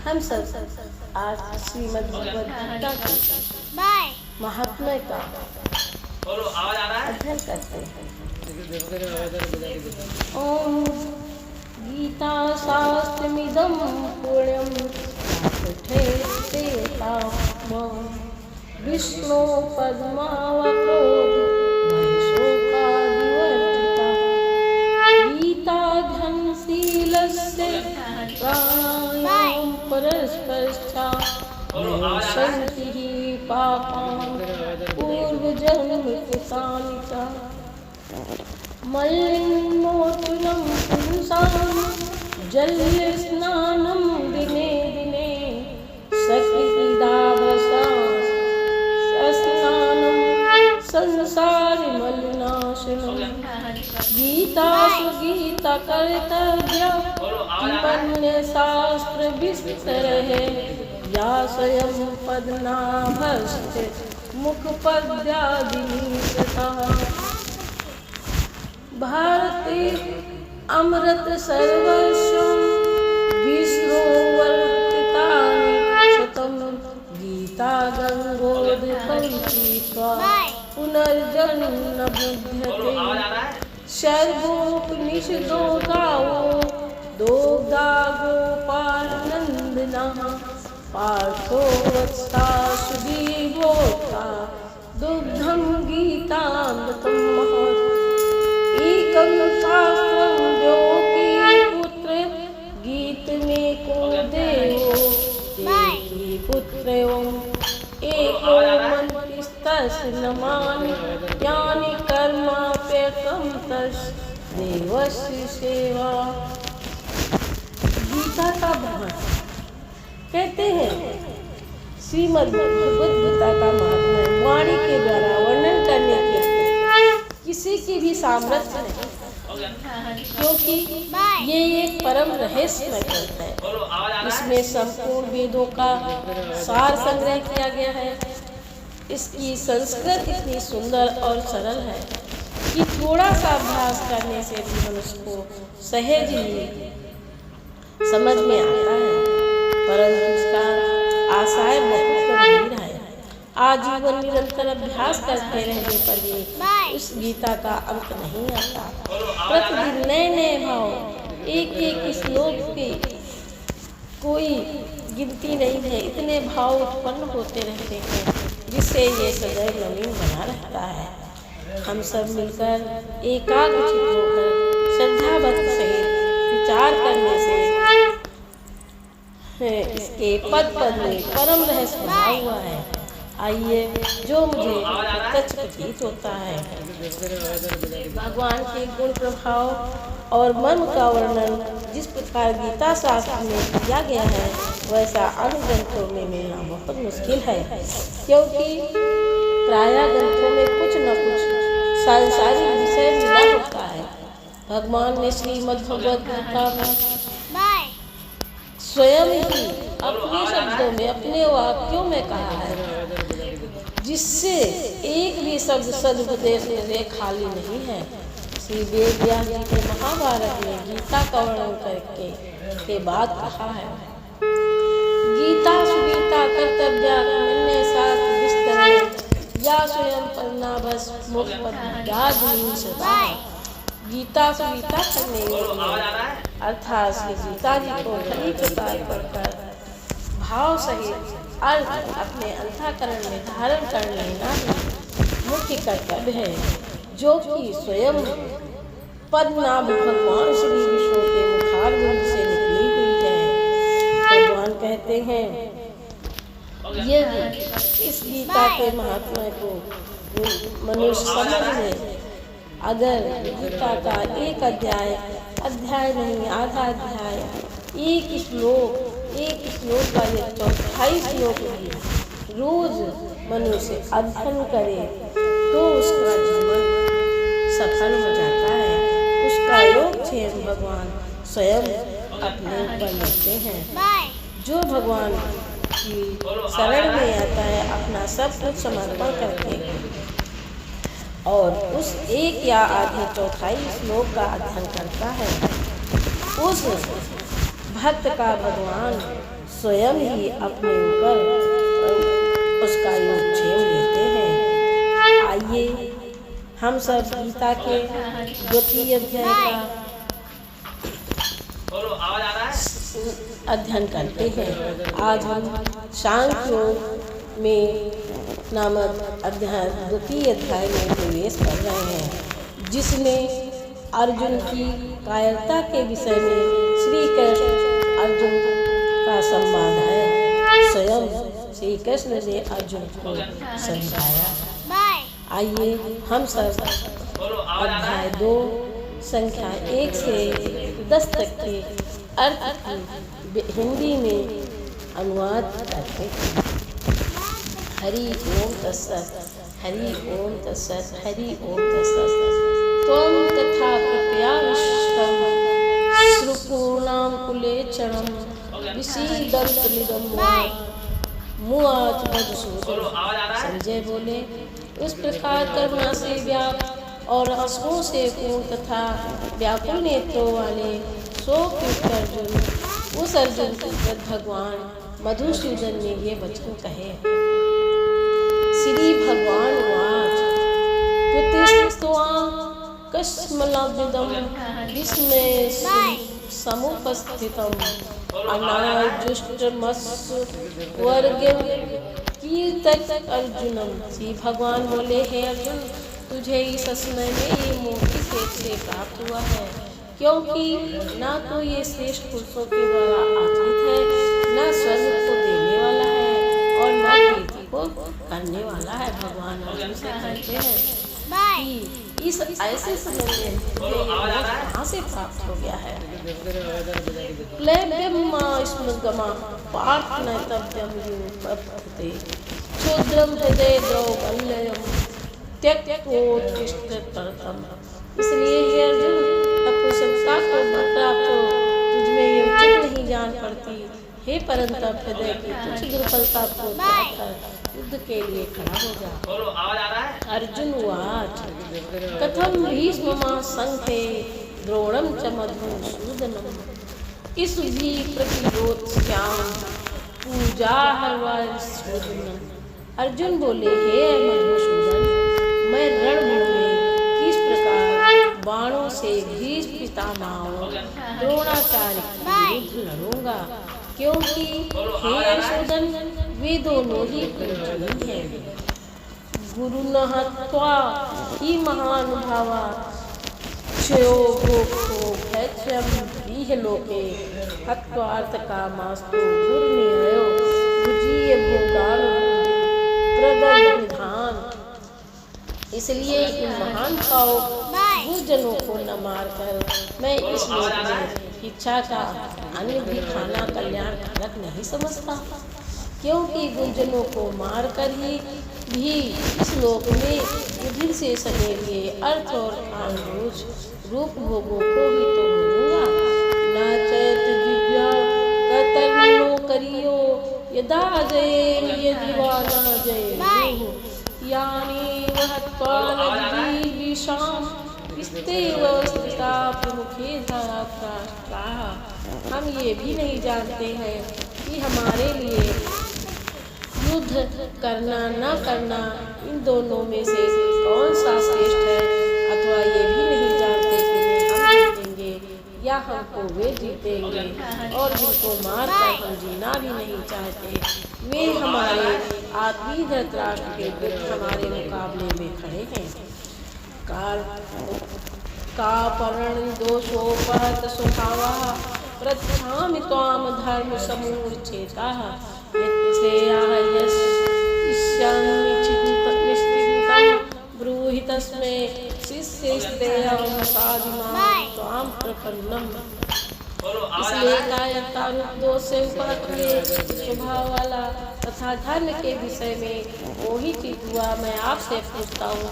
हम सब आज श्रीमद् भगवद गीता के महात्म्य का अध्ययन करते हैं। ओम गीता शास्त्रमिदं पुण्यं पाठेते विष्णु पद्मावक्रोध शोकादिवर्जिता गीता धनशीलस्य प्राणायाम परस्परश्चा शान्तिः पापान् पूर्वजन्म कृतानि च मलिनमोचनं पुंसां जलस्नानं दिने दिने सकृदाभ्रसां स्नानं संसारमलिनाशनं गीतासु गीता कर्तव्या शास्त्र विस्तरः या स्वयं पद्मनाभस्य मुखपद्यादिनिसतः भारते अमृत सर्वस्वं विष्णुवर्तितानि शतं गीता गंगोदकं पीत्वा पुनर्जन्म न बुध्यते सर्वोपनिषदो गावो दोग्धा गोपालनन्दनः पार्थो वत्सा सुधीर्भोक्ता दुग्धं गीतामृतं महत् एकं शास्त्रं योगी पुत्र गीत में को देवो देवी पुत्रयों एको मंत्रिस्तस्य नमानि यानि कर्माप्यकं तस् देवस्य सेवा। गीता का महत्व कहते हैं श्रीमद् भगवद गीता का महात्म्य वाणी के द्वारा वर्णन करने के किसी की भी सामर्थ्य नहीं, क्योंकि ये एक परम रहस्यमय ग्रंथ है। इसमें संपूर्ण वेदों का सार संग्रह किया गया है। इसकी संस्कृत इतनी सुंदर और सरल है कि थोड़ा सा अभ्यास करने से भी मनुष्य को सहज ही समझ में आता है, परंतु इसका आशय बहुत गंभीर है। आजीवन निरंतर अभ्यास करते रहने पर भी उस गीता का अंत नहीं आता। प्रतिदिन नए नए भाव, एक एक श्लोक की कोई गिनती नहीं है, इतने भाव उत्पन्न होते रहते हैं जिससे ये सदैव नवीन बना रहता है। हम सब मिलकर एकाग्रचित्त होकर श्रद्धा भक्ति सहित विचार करने से इसके पद पद में परम रहस्य बना हुआ है। आइए, जो मुझे प्रत्यक्ष प्रतीत होता है, भगवान के गुण प्रभाव और मर्म का वर्णन जिस प्रकार गीता शास्त्र में किया गया है वैसा अन्य ग्रंथों में मिलना बहुत मुश्किल है, क्योंकि प्रायः ग्रंथों में कुछ न कुछ सांसारिक विषय मिला होता है। भगवान ने श्रीमद् भगवद गीता में स्वयं ही अपने शब्दों में, अपने वाक्यों में कहा है, जिससे एक भी शब्द सदुपदेश में खाली नहीं है। श्री वेद व्यास जी के महाभारत में गीता का वर्णन करके के बाद कहा है, गीता सुगीता कर्तव्या मन्ये शास्त्र विस्तरे या स्वयं पद्मनाभस्य मुखपद्यादिनिसतः। गीता सुगीता करने अर्थात श्री गीता जी को कई प्रकार पढ़कर भाव सहित अर्थ अपने अंतःकरण में धारण कर लेना ही मुख्य कर्तव्य है, जो कि स्वयं पद्मनाभ भगवान श्री विष्णु के मुखारविंद से निकली हुई है। भगवान कहते हैं, यदि इस गीता के महात्म्य को मनुष्य समझ ले, अगर गीता का एक अध्याय नहीं, आधा अध्याय, एक श्लोक का ये 24 श्लोक भी रोज मनुष्य अध्ययन करे तो उसका जीवन सफल हो जाता है। उसका योगक्षेम भगवान स्वयं अपने ऊपर लेते हैं। जो भगवान की शरण में आता है, अपना सब कुछ समर्पण करके और उस एक या आधे चौथाई श्लोक का अध्ययन करता है, उस भक्त का भगवान स्वयं ही अपने ऊपर उसका योगक्षेम लेते हैं। आइए हम सब गीता के द्वितीय अध्याय का अध्ययन करते हैं। आज हम सांख्य योग में नामक अध्याय द्वितीय अध्याय में प्रवेश कर रहे हैं, जिसमें अर्जुन की कायरता के विषय में श्री कृष्ण अर्जुन का संवाद है। स्वयं श्री कृष्ण ने अर्जुन को समझाया। आइए हम सब अध्याय 2 संख्या 1 से 10 तक के अर्थ की हिंदी में अनुवाद करते हैं। हरि ओम तत्सत्, हरि ओम तत्सत्, हरि ओम तत्सत्। त्वं तथा प्रत्याविष्टं श्रुपूर्णाकुलेक्षणं विषीदन्तमिदं मुआच मधुसूदन। संजय बोले, उस प्रकार करुणा से व्याप्त और आंसुओं से पूर्ण तथा व्याकुल नेत्रों वाले शोकयुक्त अर्जुन, उस अर्जुन के भगवान मधुसूदन ने ये वचन कहे। श्री भगवान वाच, कुतिस्त्वां कस्मलाभिदं विस्मय समुपस्थितम् अनाजुष्टमस्सु वर्गं कीर्तक अर्जुनम। श्री भगवान बोले, हे अर्जुन, तुझे इस समय में ये मोटी खेत से प्राप्त हुआ है, क्योंकि ना तो ये श्रेष्ठ पुरुषों के द्वारा आश्रित है, न स्वर्ग को देने वाला है और न कीर्ति को करने वाला है। भगवान अर्जुन से कहते हैं कि इस ऐसे समय में कहाँ से प्राप्त हो गया है। क्षुद्रम हृदय द्रौबल्यम त्यक्तोत्तिष्ठतम। इसलिए हे अर्जुन, तब प्रशंसा को प्राप्त हो तुझमें ये उचित नहीं जान पड़ती। हे परंतप हृदय की तुच्छ दुर्बलता को त्यागकर युद्ध के लिए खड़ा हो जा। अर्जुन उवाच, कथम भीष्ममा संघे द्रोणम च मधुसूदनम इस भी प्रतिरोध्याम पूजा हर्वासूदनम। अर्जुन बोले, हे मधुसूदन, मैं रणभूमि में किस प्रकार बाणों से भीष्म पितामह द्रोणाचार्य के विरुद्ध लड़ूंगा, क्योंकि हे अर्जुन, वे दोनों ही पूजनीय हैं। गुरु न हत्वा ही महानुभावा क्षयो भोक्तो भैक्षम इह लोके हत्वार्थ कामास्तु दुर्निहयो भुजीय भोगान प्रदर्शनिधान। इसलिए इन महान गुरुजनों को न मारकर मैं इस लोक में इच्छा का अन्य भी खाना कल्याणकारक नहीं समझता, क्योंकि गुरुजनों को मारकर ही भी इस लोक में युधिष्ठिर से सने हुए अर्थ और काम रूप भोगों को भी तो भोगूंगा। नाचत दिव्या कतर्नो करियो यदा जय यदि वा न जय यानी वह त्वानदि विशाम स्तेव स्थिता प्रमुखे धारा। हम ये भी नहीं जानते हैं कि हमारे लिए युद्ध करना न करना इन दोनों में से कौन सा श्रेष्ठ है, अथवा ये भी नहीं जानते कि हम जीतेंगे या हमको वे जीतेंगे, और जिनको मार कर हम जीना भी नहीं चाहते वे हमारे आत्मीय धृतराष्ट्र के विरुद्ध हमारे मुकाबले में खड़े हैं। का परण दोषोपहत स्वभावा प्रथामि त्वाम धर्म समूर्छेता ब्रूहि तस्मै शिष्यस्तेऽहं साधुनां त्वां प्रपन्नम्। इसलिए कायरता रूप दोष से उपहत हुए स्वभाव वाला तथा धर्म के विषय में वही चित हुआ मैं आपसे पूछता हूँ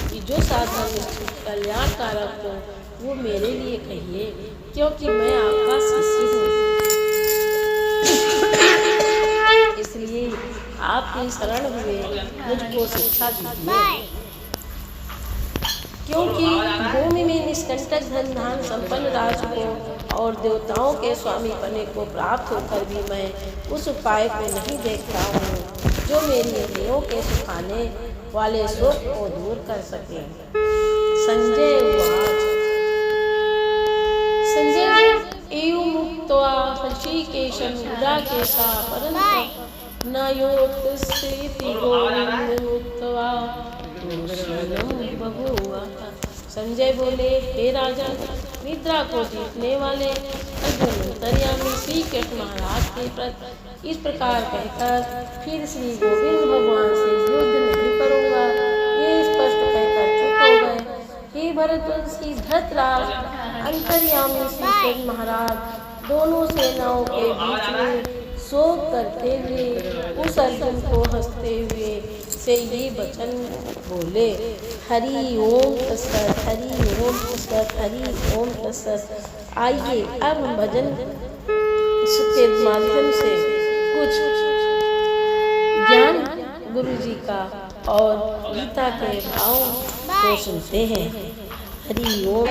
कि जो साधन निश्चित कल्याणकारक हो वो मेरे लिए कहिए, क्योंकि मैं आपका शिष्य हूँ। इसलिए आपकी शरण हुए मुझको शिक्षा दीजिए, क्योंकि भूमि में निष्कंटक धन धान संपन्न राज को और देवताओं के स्वामी पने को प्राप्त होकर भी मैं उस उपाय को नहीं देखता हूँ जो मेरी इंद्रियों के सुखाने वाले शोक को दूर कर सके। संजय उवाच। संजय एवं मुक्त्वा ऋषिकेशं गुडाकेशा परन्तु न योत्स्यति गोविन्दमुक्त्वा दूषणं बभूव। संजय बोले, हे राजन, निद्रा को जीतने वाले अर्जुन अंतर्यामी श्री कृष्ण महाराज के प्रति इस प्रकार कहकर फिर श्री गोविंद भगवान से युद्ध नहीं करूँगा, ये स्पष्ट कहकर चुप हो गए। हे भरतवंशी धृतराष्ट्र, अंतर्यामी श्री कृष्ण महाराज दोनों सेनाओं के बीच में शोक करते हुए उस अर्जुन को हंसते हुए से ये वचन बोले, हरि ओम तत्सत, हरि ओम तत्सत, हरि ओम तत्सत। आइए अब हम भजन के माध्यम से कुछ ज्ञान गुरु जी का और गीता के भावों को सुनते हैं। हरि ओम।